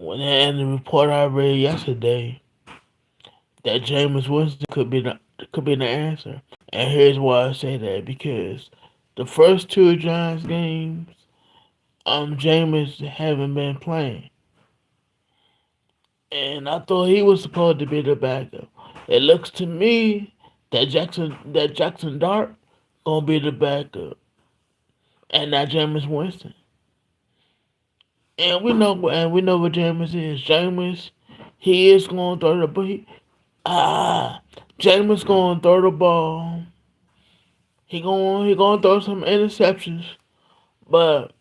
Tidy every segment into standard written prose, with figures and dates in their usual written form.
And the report I read yesterday that Jameis Winston could be the answer. And here's why I say that because the first two Giants games, Jameis haven't been playing, and I thought he was supposed to be the backup. It looks to me that Jackson Dart gonna be the backup, and not Jameis Winston. And we know what Jameis is. Jameis, he is gonna throw the ball. Ah, Jameis gonna throw the ball. He gonna throw some interceptions, but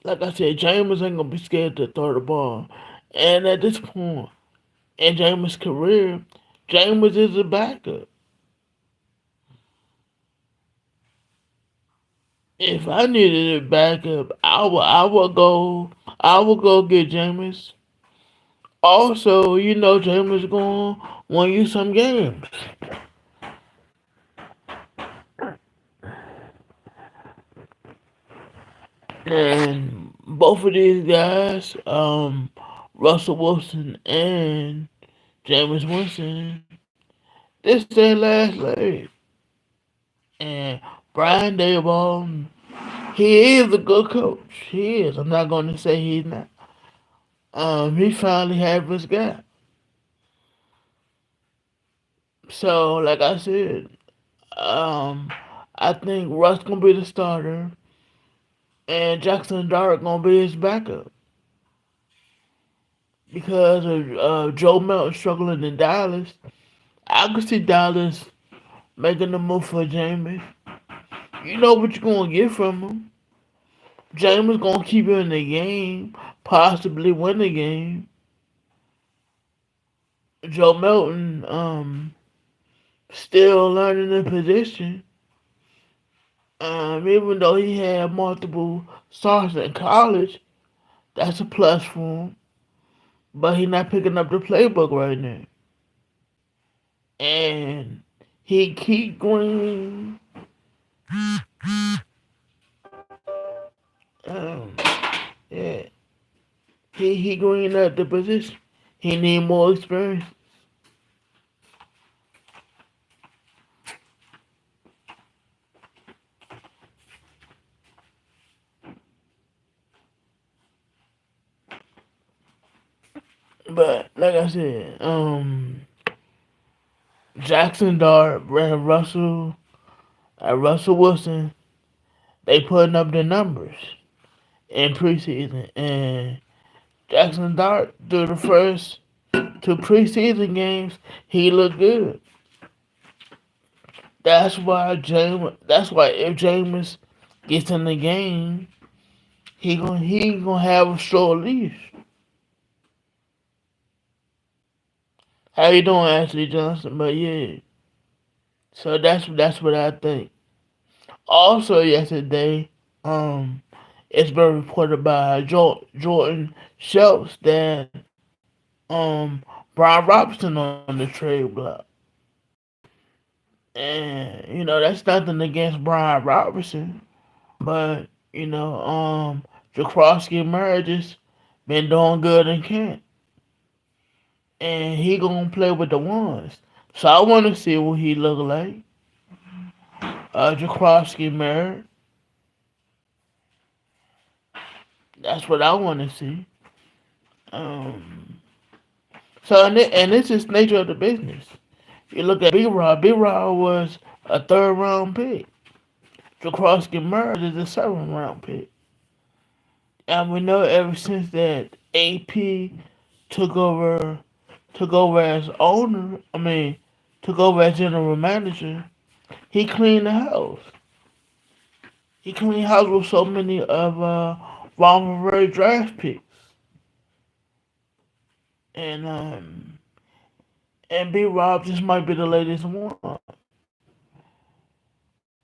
like I said, Jameis ain't gonna be scared to throw the ball. And at this point in Jameis' career, Jameis is a backup. If I needed a backup, I would go get Jameis. Also, you know Jameis gonna win you some games. And both of these guys, Russell Wilson and Jameis Winston, this their last leg. And Brian Daboll, he is a good coach. He is. I'm not going to say he's not. He finally have his guy. So, like I said, um, I think Russ gonna be the starter, and Jackson Dart gonna be his backup because of Joe Melton struggling in Dallas. I could see Dallas making the move for Jameis. You know what you're gonna get from him. Jameis gonna keep you in the game, possibly win the game. Joe Melton, still learning the position. Even though he had multiple starts in college, that's a plus for him. But he not picking up the playbook right now. And he keep going. Um, yeah, he green up the position. He need more experience. But like I said, Jackson Dart, Russell Wilson, they putting up the numbers in preseason, and Jackson Dart through the first two preseason games, he looked good. That's why if Jameis gets in the game, he gonna have a short leash. How you doing, Ashley Johnson? But yeah, so that's what I think. Also yesterday, um, it's been reported by Jordan Schultz that Brian Robinson on the trade block. And that's nothing against Brian Robertson, but Jakrowski Merges been doing good in camp, and he gonna play with the ones. So I want to see what he look like. Jakrowski Merge, that's what I want to see. Um, so and this is nature of the business. You look at B Rod. B Rod was a third round pick. Jakrowski Merge is a seventh round pick. And we know ever since that AP took over took over as owner, took over as general manager, he cleaned the house. He cleaned house with so many of Ron Rivera draft picks. And B Rob just might be the latest one.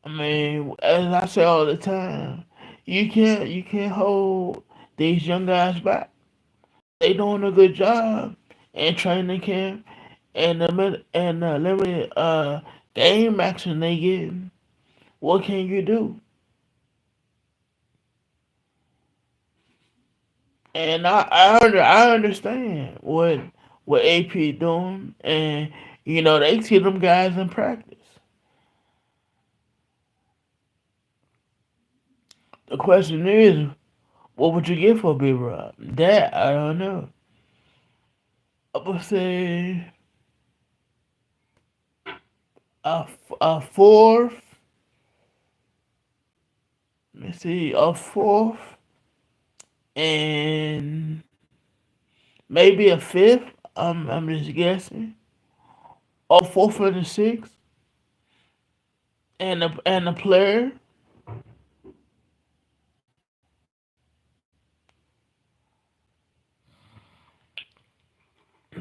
As I say all the time, you can't hold these young guys back. They doing a good job in training camp and the limited game action they getting. What can you do? And I understand what AP doing, and they see them guys in practice. The question is, what would you get for Big Rob? That I don't know. I would say a fourth. Let me see, a fourth and maybe a fifth. I'm just guessing. Or fourth and a sixth, and a player.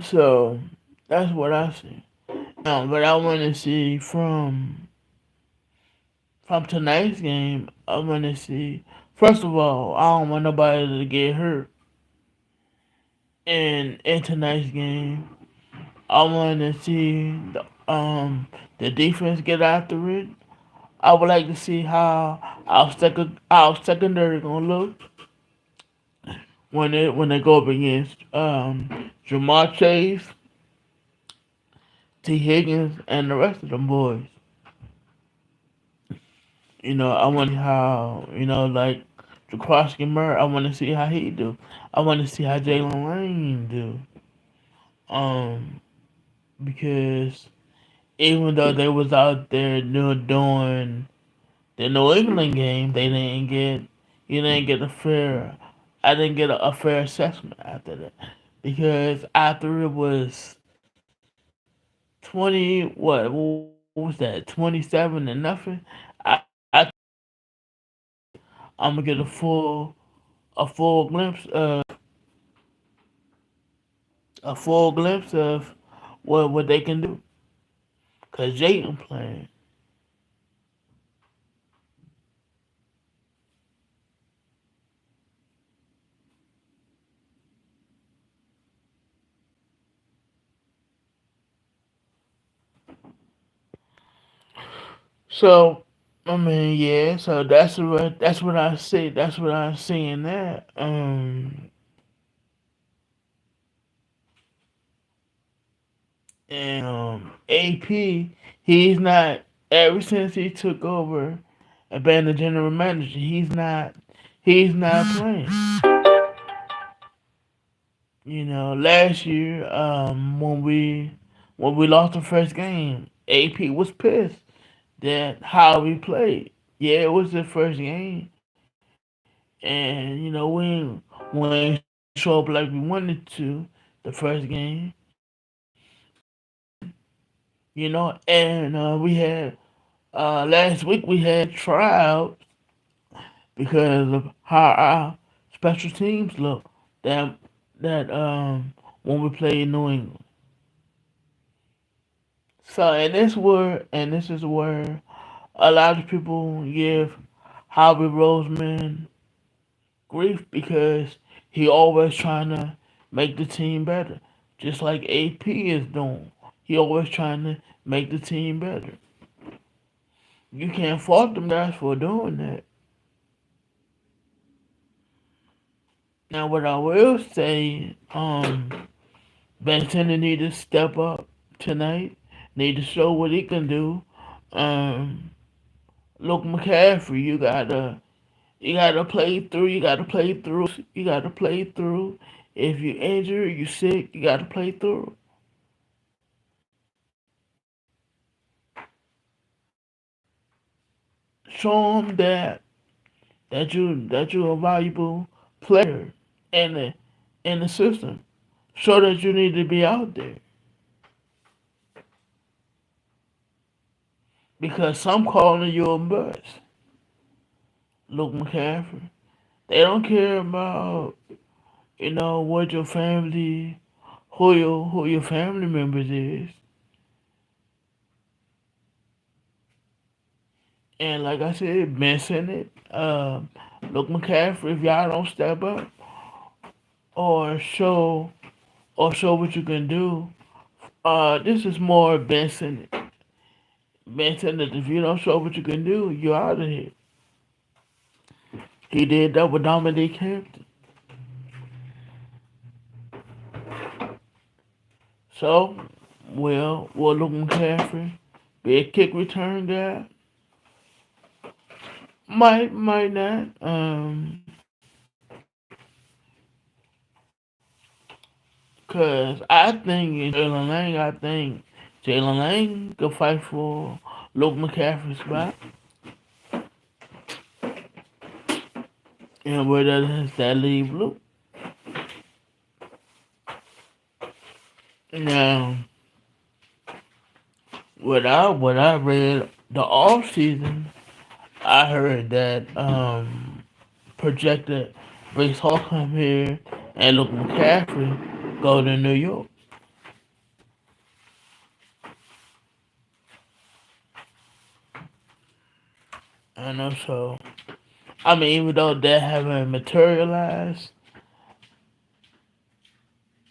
So that's what I see. But I want to see from tonight's game. I want to see. First of all, I don't want nobody to get hurt in tonight's game. I want to see the defense get after it. I would like to see how our secondary gonna look when they go up against Jamar Chase, T Higgins, and the rest of them boys. I want to see how like Jaquaski Murray. I want to see how he do. I want to see how Jalen Lane do. Um, because even though they was out there doing the New England game, they didn't get you didn't get a fair. I didn't get a fair assessment after that because after it was 20 what was that 27 and nothing. I I'm gonna get a full glimpse of what they can do because Jayden playing. So I mean, yeah. So that's what I see. That's what I'm seeing there. And AP, he's not. Ever since he took over and been the general manager, he's not playing. Last year, when we lost the first game, AP was pissed that how we played. Yeah, it was the first game, and we ain't show up like we wanted to the first game, and we had last week we had tryouts because of how our special teams look that when we played New England. So and this is where a lot of people give Howie Roseman grief because he always trying to make the team better, just like AP is doing. He always trying to make the team better. You can't fault them guys for doing that. Now, what I will say, Ben Tender need to step up tonight. Need to show what he can do. Um, Look, McCaffrey, you gotta play through. You gotta play through. You gotta play through. If you injured, you sick, you gotta play through. Show them that you're a valuable player in the system. Show that you need to be out there because some calling you a bust. Look, McCaffrey. They don't care about what your family, who your family members is. And like I said, missing it. Look, McCaffrey, if y'all don't step up or show what you can do, this is more Benson. Benson, that if you don't show what you can do, you're out of here. He did that with Dominic Hampton. So, will Luke McCaffrey be a kick return guy? Might not. Cause I think in Jalen Lang, I think Jalen Lang could fight for Luke McCaffrey's spot. And where does that leave Luke? Now, what I read the off season, I heard that projected Brees Hall come here and Luke McCaffrey go to New York. I know so. I mean, even though that haven't materialized,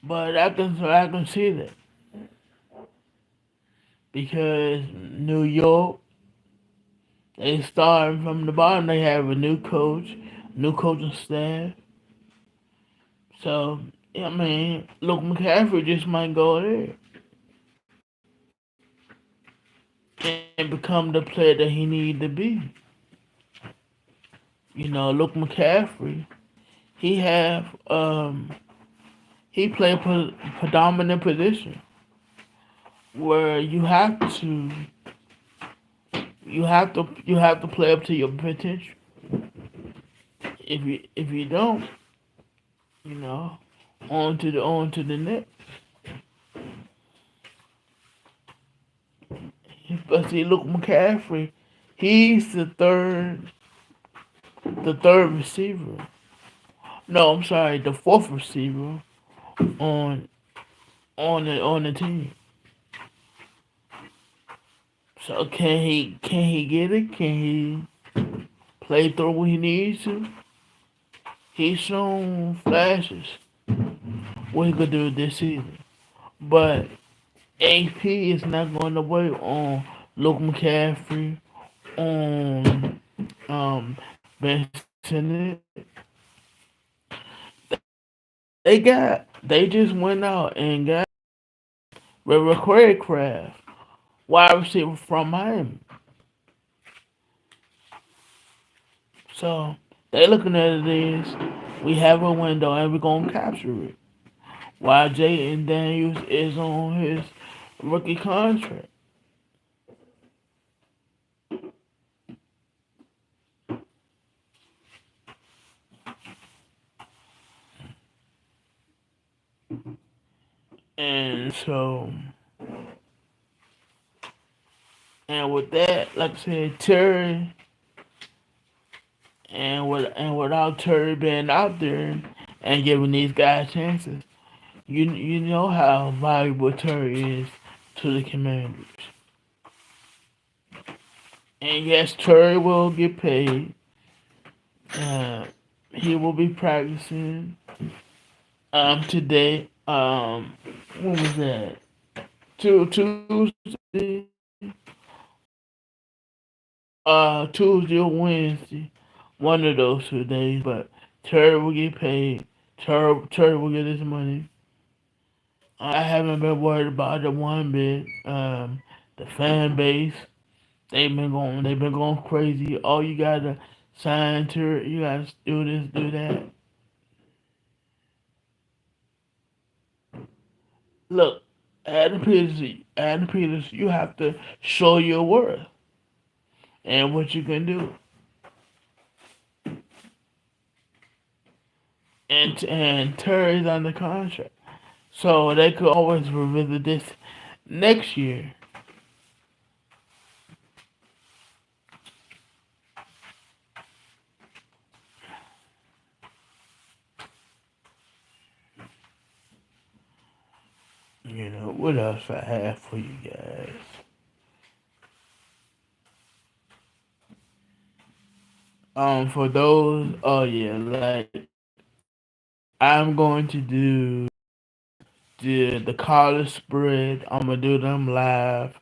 but I can see that because New York, they starting from the bottom. They have a new coach, new coaching staff. So I mean, Luke McCaffrey just might go there and become the player that he need to be. Luke McCaffrey, he have he play predominant position where you have to play up to your potential. If you don't, you know, on to the next. But see, look, McCaffrey, he's the third receiver. No, I'm sorry, the fourth receiver on on the team. So can he get it? Can he play through when he needs to? He's shown flashes what he could do this season, but AP is not going to wait on Luke McCaffrey on Ben Simmons. They just went out and got River Craft, wide receiver from Miami. So they looking at it as we have a window and we're gonna capture it. While Jay Daniels is on his rookie contract. And so and with that, like I said, Terry without Terry being out there and giving these guys chances, you know how valuable Terry is to the Commanders. And yes, Terry will get paid. Uh, he will be practicing today. When was that? Tuesday. Tuesday or Wednesday. One of those 2 days. But Terry will get paid. Terry will get his money. I haven't been worried about it one bit. The fan base, they've been going crazy. Oh, you gotta sign to it. You gotta do this, do that. Look, Adam Peters, you have to show your worth and what you can do. And Terry's under contract, so they could always revisit this next year. What else I have for you guys? For those, oh yeah, like I'm going to do the college spread. I'm gonna do them live.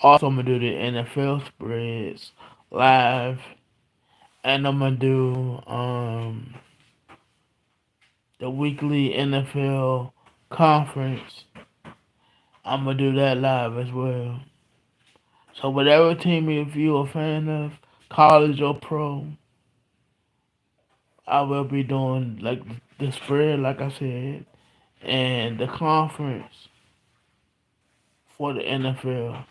Also, I'm gonna do the NFL spreads live, and I'm gonna do the weekly NFL conference I'm gonna do that live as well. So whatever team if you're a fan of, college or pro, I will be doing like the spread, like I said, and the conference for the NFL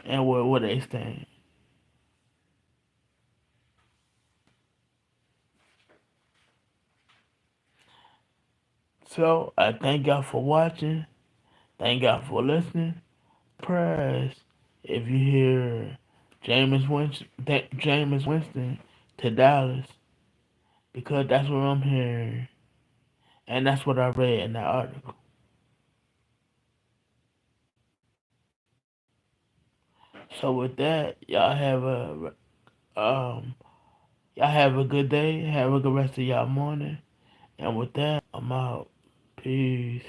and where they stand. So I thank y'all for watching. Thank y'all for listening. Press if you hear Jameis Winston to Dallas because that's what I'm hearing, and that's what I read in that article. So with that, um y'all have a good day. Have a good rest of y'all morning. And with that, I'm out. Peace.